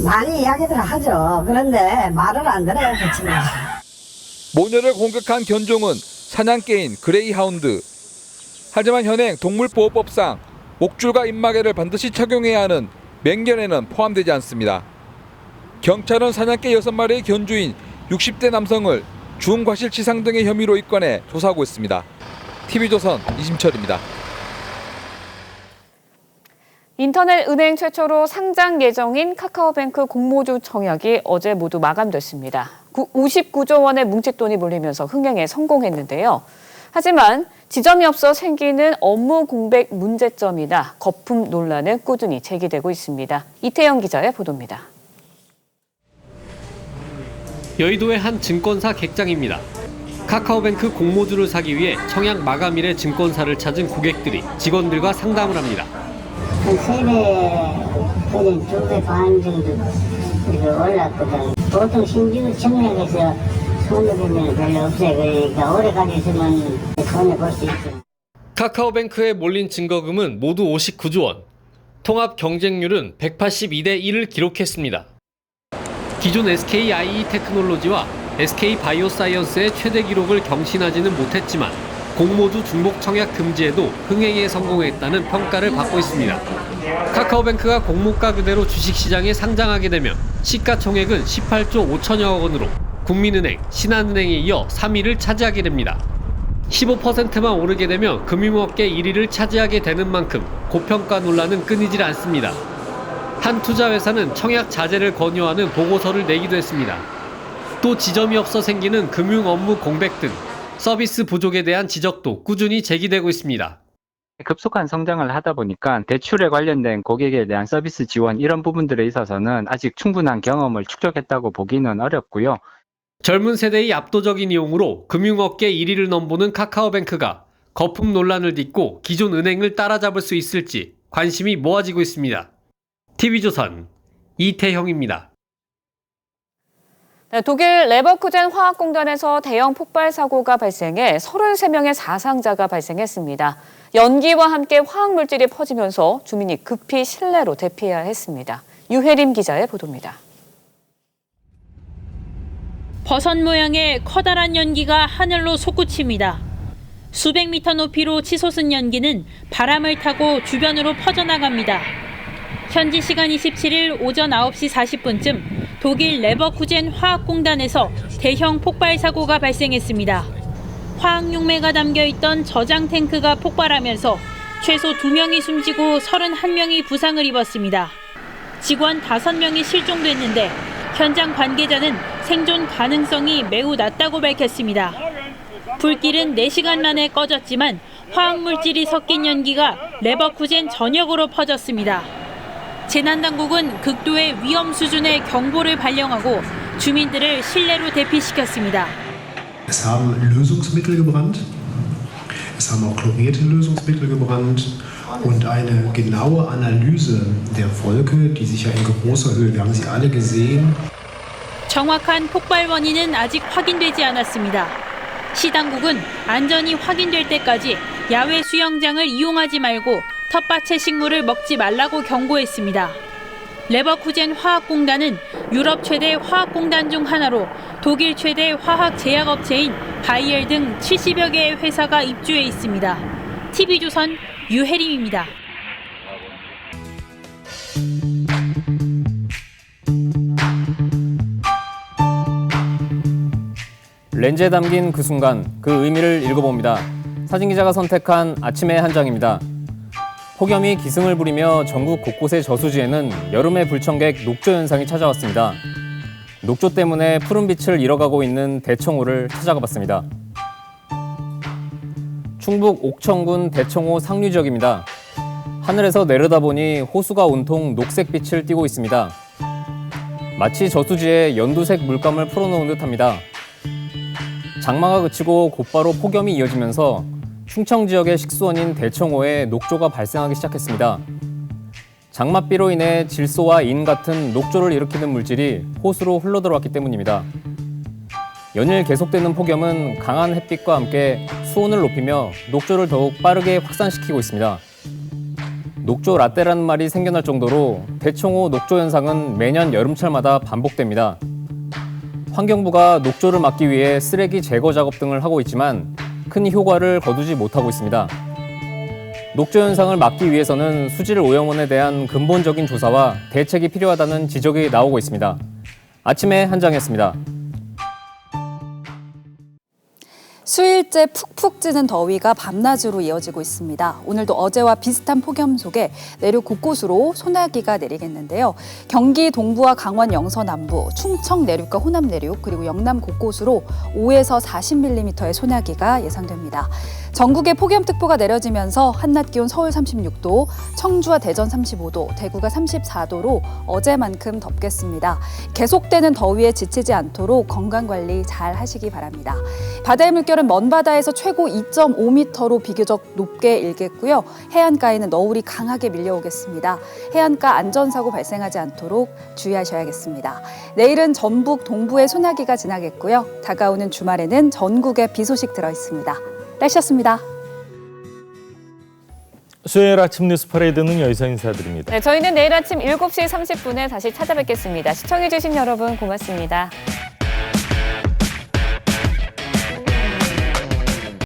많이 이야기들 하죠. 그런데 말을 안 들어요. 그렇지만. 모녀를 공격한 견종은 사냥개인 그레이하운드. 하지만 현행 동물보호법상 목줄과 입마개를 반드시 착용해야 하는 맹견에는 포함되지 않습니다. 경찰은 사냥개 6마리의 견주인 60대 남성을 중과실치상 등의 혐의로 입건해 조사하고 있습니다. TV조선 이심철입니다. 인터넷 은행 최초로 상장 예정인 카카오뱅크 공모주 청약이 어제 모두 마감됐습니다. 59조 원의 뭉칫돈이 몰리면서 흥행에 성공했는데요. 하지만 지점이 없어 생기는 업무 공백 문제점이나 거품 논란은 꾸준히 제기되고 있습니다. 이태영 기자의 보도입니다. 여의도의 한 증권사 객장입니다. 카카오뱅크 공모주를 사기 위해 청약 마감일에 증권사를 찾은 고객들이 직원들과 상담을 합니다. 한 3배 또는 2배 반 정도 올랐거든. 보통 신규 청약에서 손해보면 별로 없어요. 그러니까 오래까지 있으면 손해볼 수 있죠. 카카오뱅크에 몰린 증거금은 모두 59조 원. 통합 경쟁률은 182대 1을 기록했습니다. 기존 SKIE 테크놀로지와 SK바이오사이언스의 최대 기록을 경신하지는 못했지만 공모주 중복 청약 금지에도 흥행에 성공했다는 평가를 받고 있습니다. 카카오뱅크가 공모가 그대로 주식시장에 상장하게 되면 시가총액은 18조 5천여억 원으로 국민은행, 신한은행에 이어 3위를 차지하게 됩니다. 15%만 오르게 되면 금융업계 1위를 차지하게 되는 만큼 고평가 논란은 끊이질 않습니다. 한 투자회사는 청약 자제를 권유하는 보고서를 내기도 했습니다. 또 지점이 없어 생기는 금융 업무 공백 등 서비스 부족에 대한 지적도 꾸준히 제기되고 있습니다. 급속한 성장을 하다 보니까 대출에 관련된 고객에 대한 서비스 지원 이런 부분들에 있어서는 아직 충분한 경험을 축적했다고 보기는 어렵고요. 젊은 세대의 압도적인 이용으로 금융업계 1위를 넘보는 카카오뱅크가 거품 논란을 딛고 기존 은행을 따라잡을 수 있을지 관심이 모아지고 있습니다. TV조선 이태형입니다. 독일 레버쿠젠 화학공단에서 대형 폭발 사고가 발생해 33명의 사상자가 발생했습니다. 연기와 함께 화학물질이 퍼지면서 주민이 급히 실내로 대피해야 했습니다. 유혜림 기자의 보도입니다. 버섯 모양의 커다란 연기가 하늘로 솟구칩니다. 수백 미터 높이로 치솟은 연기는 바람을 타고 주변으로 퍼져나갑니다. 현지 시간 27일 오전 9시 40분쯤 독일 레버쿠젠 화학공단에서 대형 폭발 사고가 발생했습니다. 화학용매가 담겨있던 저장 탱크가 폭발하면서 최소 2명이 숨지고 31명이 부상을 입었습니다. 직원 5명이 실종됐는데 현장 관계자는 생존 가능성이 매우 낮다고 밝혔습니다. 불길은 4시간 만에 꺼졌지만 화학물질이 섞인 연기가 레버쿠젠 전역으로 퍼졌습니다. 재난당국은 극도의 위험 수준의 경보를 발령하고 주민들을 실내로 대피시켰습니다. Es haben Lösungsmittel gebrannt, es haben auch chlorierte Lösungsmittel gebrannt und eine genaue Analyse der Wolke, die sich ja in großer Höhe, wir haben sie alle gesehen. 정확한 폭발 원인은 아직 확인되지 않았습니다. 시당국은 안전이 확인될 때까지 야외 수영장을 이용하지 말고 텃밭의 식물을 먹지 말라고 경고했습니다. 레버쿠젠 화학공단은 유럽 최대 화학공단 중 하나로 독일 최대 화학제약업체인 바이엘 등 70여 개의 회사가 입주해 있습니다. TV조선 유혜림입니다. 렌즈에 담긴 그 순간, 그 의미를 읽어봅니다. 사진기자가 선택한 아침의 한 장입니다. 폭염이 기승을 부리며 전국 곳곳의 저수지에는 여름의 불청객 녹조 현상이 찾아왔습니다. 녹조 때문에 푸른 빛을 잃어가고 있는 대청호를 찾아가 봤습니다. 충북 옥천군 대청호 상류 지역입니다. 하늘에서 내려다보니 호수가 온통 녹색빛을 띠고 있습니다. 마치 저수지에 연두색 물감을 풀어놓은 듯합니다. 장마가 그치고 곧바로 폭염이 이어지면서 충청 지역의 식수원인 대청호에 녹조가 발생하기 시작했습니다. 장맛비로 인해 질소와 인 같은 녹조를 일으키는 물질이 호수로 흘러들어왔기 때문입니다. 연일 계속되는 폭염은 강한 햇빛과 함께 수온을 높이며 녹조를 더욱 빠르게 확산시키고 있습니다. 녹조 라떼라는 말이 생겨날 정도로 대청호 녹조 현상은 매년 여름철마다 반복됩니다. 환경부가 녹조를 막기 위해 쓰레기 제거 작업 등을 하고 있지만 큰 효과를 거두지 못하고 있습니다. 녹조 현상을 막기 위해서는 수질 오염원에 대한 근본적인 조사와 대책이 필요하다는 지적이 나오고 있습니다. 아침에 한장이었습니다. 수일째 푹푹 찌는 더위가 밤낮으로 이어지고 있습니다. 오늘도 어제와 비슷한 폭염 속에 내륙 곳곳으로 소나기가 내리겠는데요. 경기 동부와 강원 영서 남부, 충청 내륙과 호남 내륙, 그리고 영남 곳곳으로 5에서 40mm의 소나기가 예상됩니다. 전국에 폭염특보가 내려지면서 한낮 기온 서울 36도, 청주와 대전 35도, 대구가 34도로 어제만큼 덥겠습니다. 계속되는 더위에 지치지 않도록 건강관리 잘 하시기 바랍니다. 바다의 물결은 먼 바다에서 최고 2.5m로 비교적 높게 일겠고요. 해안가에는 너울이 강하게 밀려오겠습니다. 해안가 안전사고 발생하지 않도록 주의하셔야겠습니다. 내일은 전북 동부에 소나기가 지나겠고요. 다가오는 주말에는 전국에 비 소식 들어있습니다. 날씨였습니다. 수요일 아침 뉴스 퍼레이드는 여기서 인사드립니다. 네, 저희는 내일 아침 7시 30분에 다시 찾아뵙겠습니다. 시청해주신 여러분 고맙습니다.